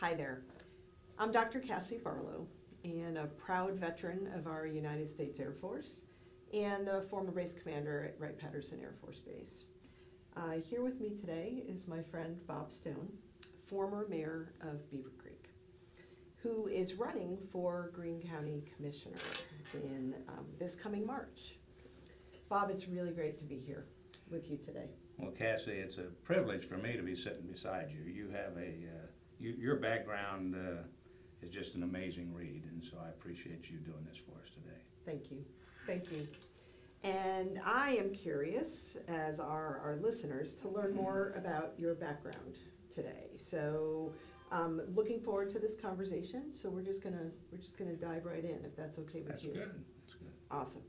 Hi there. I'm Dr. Cassie Barlow, and a proud veteran of our United States Air Force and the former base commander at Wright Patterson Air Force Base. Here with me today is my friend Bob Stone, former mayor of Beavercreek, who is running for Greene County Commissioner in this coming March. Bob, it's really great to be here with you today. Well, Cassie, it's a privilege for me to be sitting beside you. You have your background is just an amazing read, and so I appreciate you doing this for us today. Thank you. Thank you. And I am curious, as are our listeners, to learn more about your background today. So, looking forward to this conversation. So we're just gonna dive right in, if that's okay with you. That's good. That's good. Awesome.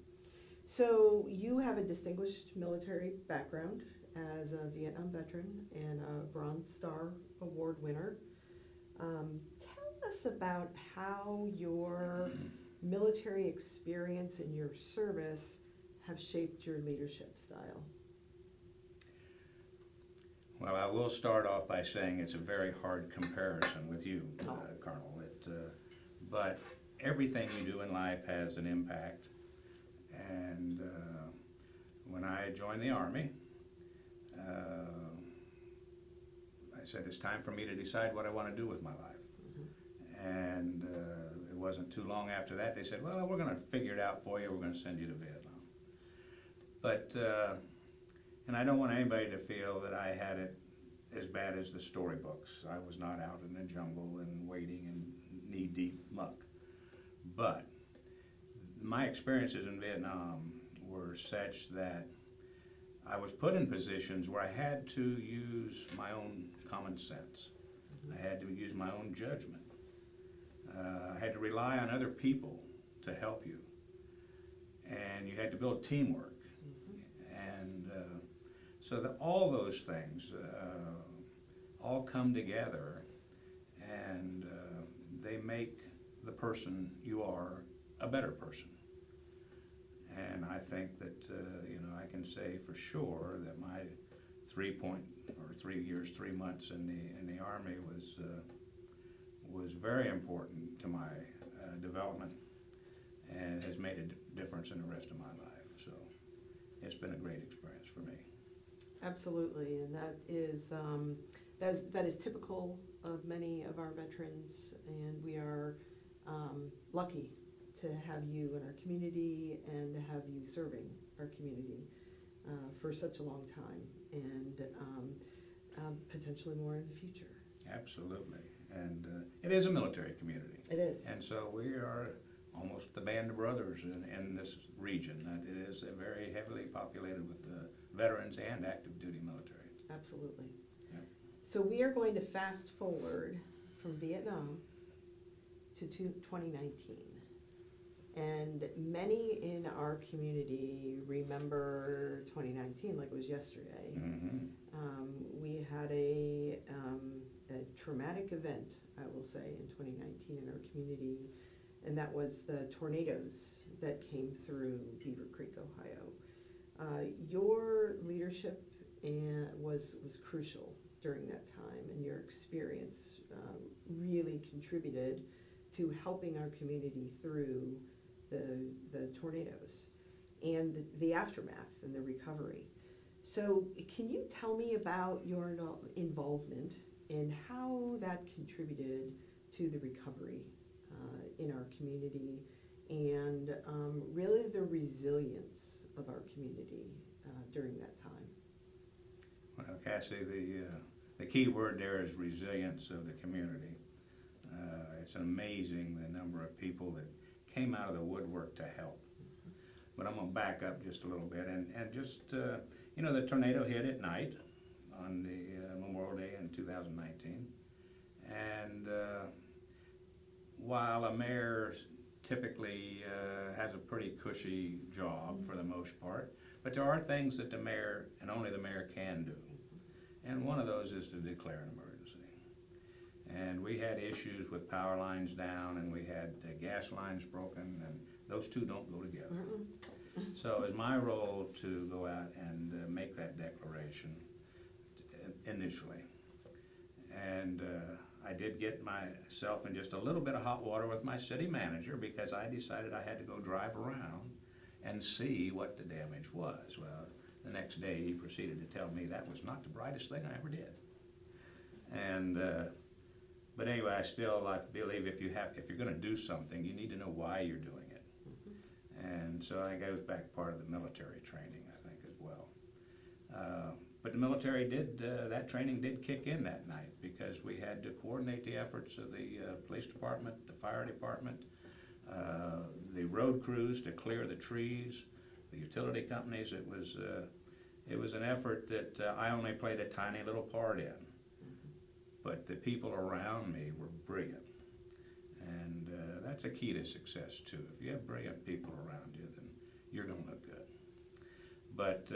So you have a distinguished military background as a Vietnam veteran and a Bronze Star Award winner. Tell us about how your military experience and your service have shaped your leadership style. Well, I will start off by saying it's a very hard comparison with you, Colonel. But everything you do in life has an impact. And when I joined the Army, I said it's time for me to decide what I want to do with my life. Mm-hmm. And it wasn't too long after that they said, well, we're going to figure it out for you. We're going to send you to Vietnam. But, and I don't want anybody to feel that I had it as bad as the storybooks. I was not out in the jungle and wading in knee-deep muck. But my experiences in Vietnam were such that I was put in positions where I had to use my own common sense. I had to use my own judgment. I had to rely on other people to help you. And you had to build teamwork. And so that all those things all come together, and they make the person you are a better person. And I think that I can say for sure that my 3 years, 3 months in the Army was very important to my development, and has made a difference in the rest of my life. So it's been a great experience for me. Absolutely, and that is typical of many of our veterans, and we are lucky to have you in our community and to have you serving our community for such a long time, and potentially more in the future. Absolutely, and it is a military community. It is. And so we are almost the band of brothers in this region. That it is very heavily populated with veterans and active duty military. Absolutely. Yeah. So we are going to fast forward from Vietnam to 2019. And many in our community remember 2019 like it was yesterday. Mm-hmm. We had a traumatic event, I will say, in 2019 in our community, and that was the tornadoes that came through Beavercreek, Ohio. Your leadership was crucial during that time, and your experience really contributed to helping our community through the tornadoes and the aftermath and the recovery. So can you tell me about your involvement and how that contributed to the recovery in our community, and really the resilience of our community during that time? Well, Cassie, the key word there is resilience of the community. It's amazing the number of people that came out of the woodwork to help. But I'm going to back up just a little bit and just, the tornado hit at night on the Memorial Day in 2019. And while a mayor typically has a pretty cushy job for the most part, but there are things that the mayor and only the mayor can do. And one of those is to declare an emergency. And we had issues with power lines down, and we had gas lines broken, and those two don't go together. So it's my role to go out and make that declaration initially. And I did get myself in just a little bit of hot water with my city manager because I decided I had to go drive around and see what the damage was. Well, the next day he proceeded to tell me that was not the brightest thing I ever did. And but anyway, I believe if you're going to do something, you need to know why you're doing it. And so that goes back part of the military training, I think, as well. But the military that training did kick in that night because we had to coordinate the efforts of the police department, the fire department, the road crews to clear the trees, the utility companies. It was an effort that I only played a tiny little part in, but the people around me were brilliant. And that's a key to success too. If you have brilliant people around you, then you're going to look good. But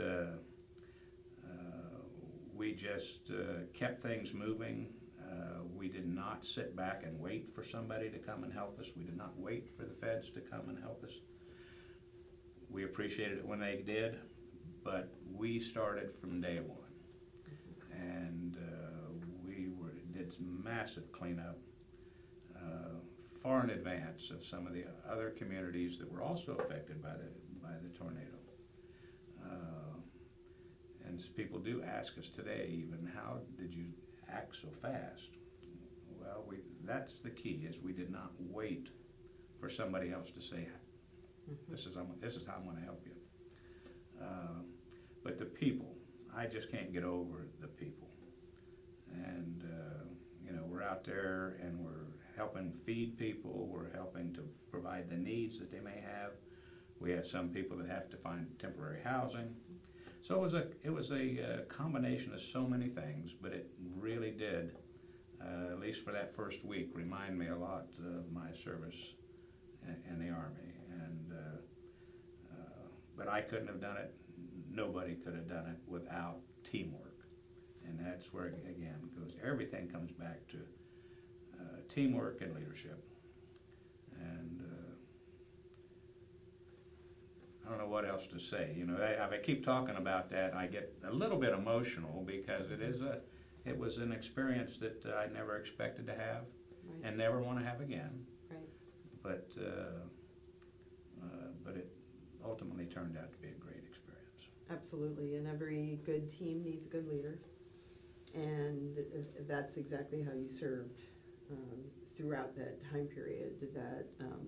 we just kept things moving. We did not sit back and wait for somebody to come and help us. We did not wait for the feds to come and help us. We appreciated it when they did, but we started from day one. And we did some massive cleanup far in advance of some of the other communities that were also affected by the tornado. And people do ask us today even, how did you act so fast? Well, that's the key, is we did not wait for somebody else to say, this is how I'm going to help you. But the people, I just can't get over the people. And, we're out there and we're helping feed people, we're helping to provide the needs that they may have. We have some people that have to find temporary housing. So it was a combination of so many things, but it really did, at least for that first week, remind me a lot of my service in the Army. And but I couldn't have done it. Nobody could have done it without teamwork. And that's where, again, everything comes back to teamwork and leadership. And I don't know what else to say. If I keep talking about that, I get a little bit emotional because it was an experience that I never expected to have, right, and never want to have again. Right. But it ultimately turned out to be a great experience. Absolutely, and every good team needs a good leader, and that's exactly how you served throughout that time period, that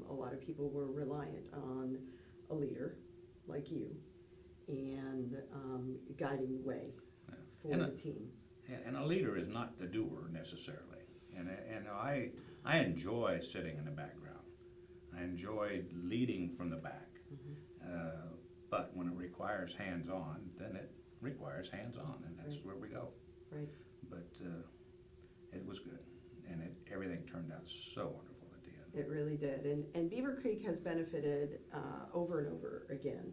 a lot of people were reliant on a leader like you and guiding the way for the team. And a leader is not the doer necessarily. And I enjoy sitting in the background. I enjoy leading from the back. But when it requires hands-on, then it requires hands-on, and that's right, where we go. Right. But it was good, and everything turned out so wonderful at the end. It really did, and Beavercreek has benefited over and over again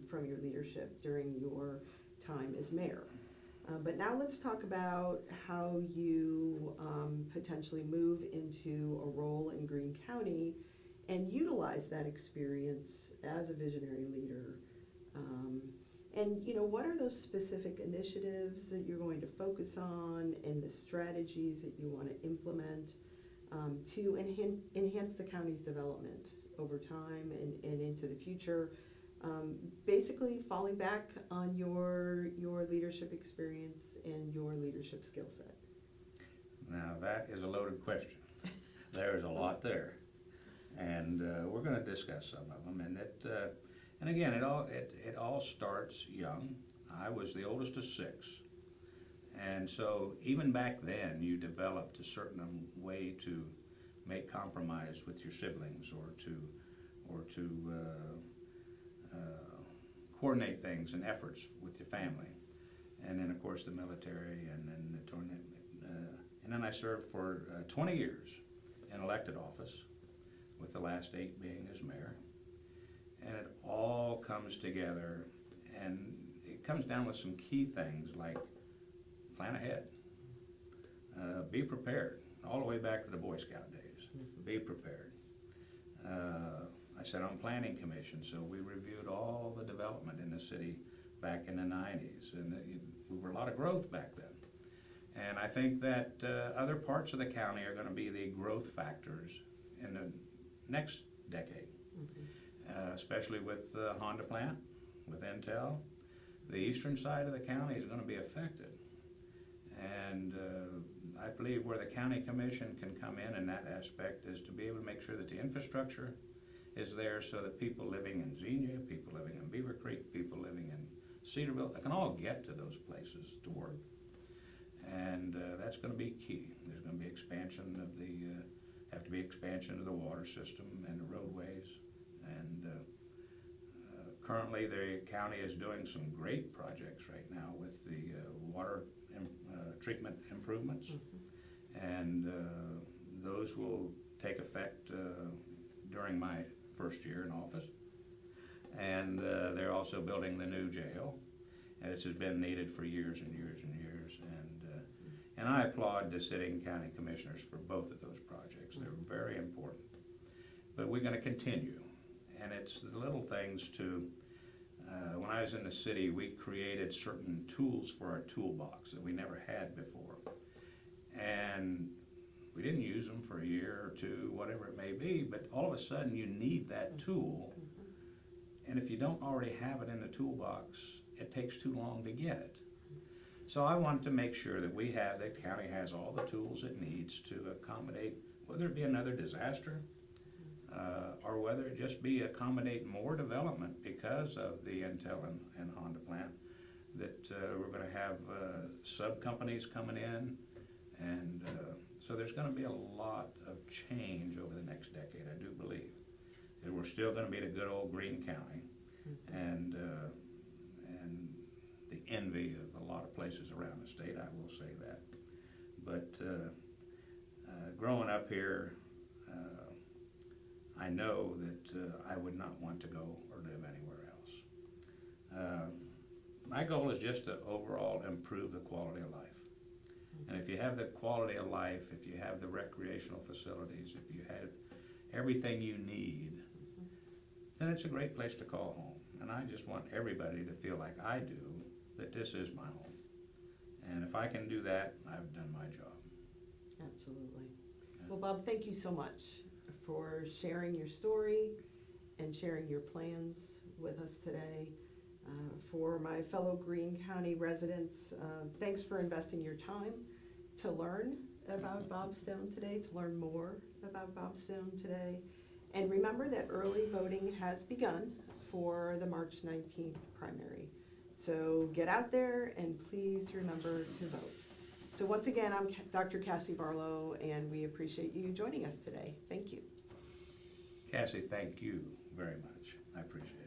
from your leadership during your time as mayor. But now let's talk about how you potentially move into a role in Greene County and utilize that experience as a visionary leader. And what are those specific initiatives that you're going to focus on, and the strategies that you want to implement to enhance the county's development over time and into the future? Basically falling back on your leadership experience and your leadership skill set. Now that is a loaded question. There's a lot there. And we're going to discuss some of them, and again, it all starts young. I was the oldest of 6, and so even back then, you developed a certain way to make compromise with your siblings, or to coordinate things and efforts with your family, and then of course the military, and then the tornado, and then I served for 20 years in elected office, with the last 8 being as mayor. And it all comes together, and it comes down with some key things like plan ahead, be prepared, all the way back to the Boy Scout days. Be prepared. I sat on planning commission, so we reviewed all the development in the city back in the 90s, and we were a lot of growth back then. And I think that other parts of the county are going to be the growth factors in the next decade, especially with the Honda plant, with Intel. The eastern side of the county is going to be affected. And I believe where the county commission can come in that aspect is to be able to make sure that the infrastructure is there so that people living in Xenia, people living in Beavercreek, people living in Cedarville, can all get to those places to work. And that's going to be key. There's going to be expansion of expansion of the water system and the roadways. And currently the county is doing some great projects right now with the water treatment improvements. And those will take effect during my first year in office. And they're also building the new jail. And this has been needed for years and years and years. And I applaud the sitting county commissioners for both of those projects. They're very important. But we're going to continue. And it's the little things to, when I was in the city, we created certain tools for our toolbox that we never had before. And we didn't use them for a year or two, whatever it may be, but all of a sudden you need that tool. And if you don't already have it in the toolbox, it takes too long to get it. So I want to make sure that the county has all the tools it needs to accommodate, whether it be another disaster, or whether it just be accommodate more development because of the Intel and Honda plant, that we're going to have sub-companies coming in, and so there's going to be a lot of change over the next decade, I do believe. And we're still going to be the good old Greene County, and the envy of a lot of places around the state, I will say that. But growing up here, I know that I would not want to go or live anywhere else. My goal is just to overall improve the quality of life. And if you have the quality of life, if you have the recreational facilities, if you have everything you need, then it's a great place to call home. And I just want everybody to feel like I do, that this is my home. And if I can do that, I've done my job. Absolutely. Well, Bob, thank you so much for sharing your story and sharing your plans with us today. For my fellow Greene County residents, thanks for investing your time to learn about Bob Stone today, to learn more about Bob Stone today. And remember that early voting has begun for the March 19th primary. So get out there and please remember to vote. So once again, I'm Dr. Cassie Barlow, and we appreciate you joining us today. Thank you. Cassie, thank you very much. I appreciate it.